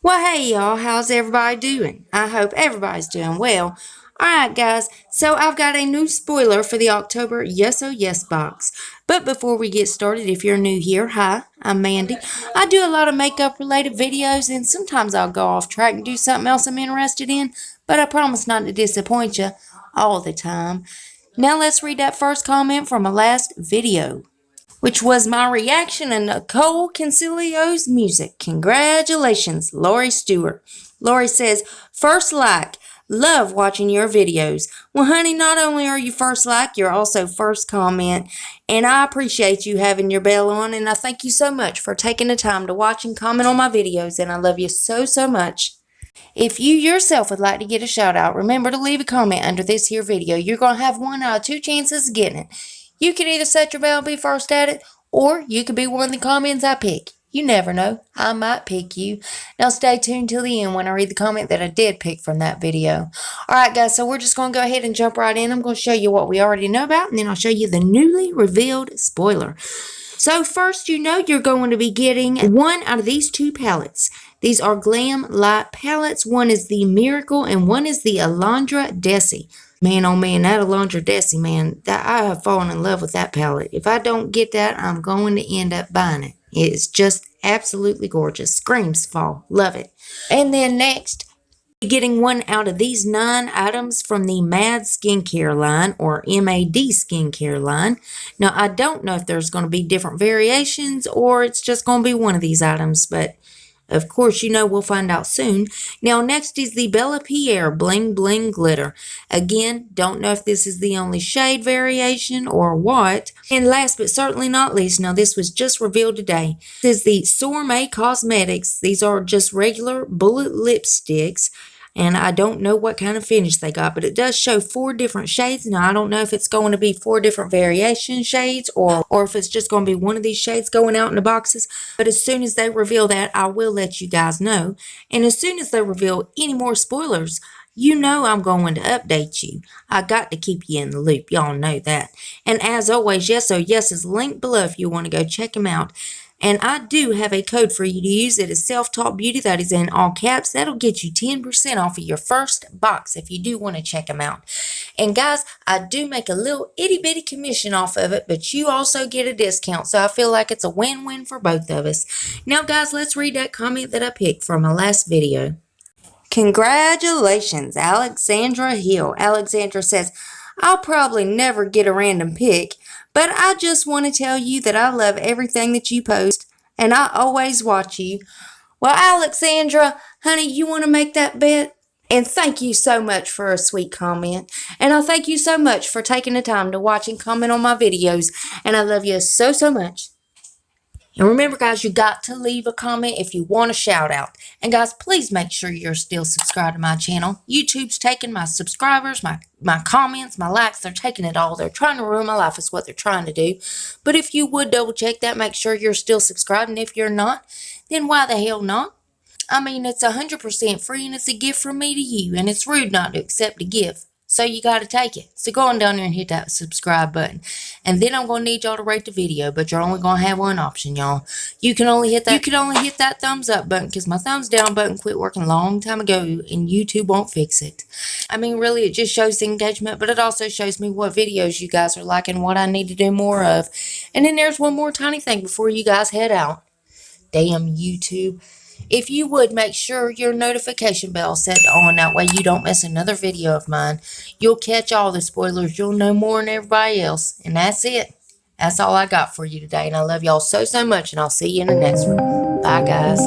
Well, hey y'all, how's everybody doing? I hope everybody's doing well. Alright guys, so I've got a new spoiler for the October Yes Oh Yes box. But before we get started, if you're new here, hi, I'm Mandy. I do a lot of makeup related videos and sometimes I'll go off track and do something else I'm interested in, but I promise not to disappoint you all the time. Now let's read that first comment from my last video, which was my reaction to Nicole Concilio's music. Congratulations, Lori Stewart. Lori says, first like, love watching your videos. Well, honey, not only are you first like, you're also first comment, and I appreciate you having your bell on, and I thank you so much for taking the time to watch and comment on my videos, and I love you so, so much. If you yourself would like to get a shout out, remember to leave a comment under this here video. You're going to have 1 out of 2 chances of getting it. You can either set your bell and be first at it, or you could be one of the comments I pick. You never know. I might pick you. Now stay tuned till the end when I read the comment that I did pick from that video. Alright guys, so we're just going to go ahead and jump right in. I'm going to show you what we already know about, and then I'll show you the newly revealed spoiler. So first, you're going to be getting 1 out of these 2 palettes. These are Glam Light palettes. One is the Miracle and one is the Alondra Desi. Man, oh man, that Alondra Desi, man, I have fallen in love with that palette. If I don't get that, I'm going to end up buying it. It's just absolutely gorgeous. Screams fall. Love it. And then next, getting 1 out of these 9 items from the MAD skincare line, or MAD skincare line. Now, I don't know if there's going to be different variations or it's just going to be one of these items, but of course, we'll find out soon. Now, next is the Bellapierre Bling Bling Glitter. Again, don't know if this is the only shade variation or what. And last but certainly not least, now this was just revealed today, this is the Soarmay Cosmetics. These are just regular bullet lipsticks. And I don't know what kind of finish they got, but it does show 4 different shades. Now, I don't know if it's going to be 4 different variation shades or if it's just going to be one of these shades going out in the boxes. But as soon as they reveal that, I will let you guys know. And as soon as they reveal any more spoilers, I'm going to update you. I got to keep you in the loop. Y'all know that. And as always, Yes Oh Yes is linked below if you want to go check them out. And I do have a code for you to use. It is SelfTaught Beauty. That is in all caps. That'll get you 10% off of your first box if you do want to check them out. And guys, I do make a little itty bitty commission off of it, but you also get a discount. So I feel like it's a win-win for both of us. Now guys, let's read that comment that I picked from my last video. Congratulations, Alexandra Hill. Alexandra says, I'll probably never get a random pick, but I just want to tell you that I love everything that you post, and I always watch you. Well, Alexandra, honey, you want to make that bet? And thank you so much for a sweet comment. And I thank you so much for taking the time to watch and comment on my videos. And I love you so, so much. And remember, guys, you got to leave a comment if you want a shout out. And guys, please make sure you're still subscribed to my channel. YouTube's taking my subscribers, my comments, my likes. They're taking it all. They're trying to ruin my life is what they're trying to do. But if you would double check that, make sure you're still subscribed. And if you're not, then why the hell not? I mean, it's 100% free and it's a gift from me to you. And it's rude not to accept a gift. So you got to take it. So go on down there and hit that subscribe button. And then I'm going to need y'all to rate the video, but you're only going to have one option, y'all. You can only hit that thumbs up button because my thumbs down button quit working a long time ago and YouTube won't fix it. I mean, really, it just shows the engagement, but it also shows me what videos you guys are liking, what I need to do more of. And then there's one more tiny thing before you guys head out. Damn YouTube. If you would, make sure your notification bell set on. That way you don't miss another video of mine. You'll catch all the spoilers. You'll know more than everybody else. And that's it. That's all I got for you today. And I love y'all so, so much. And I'll see you in the next one. Bye, guys.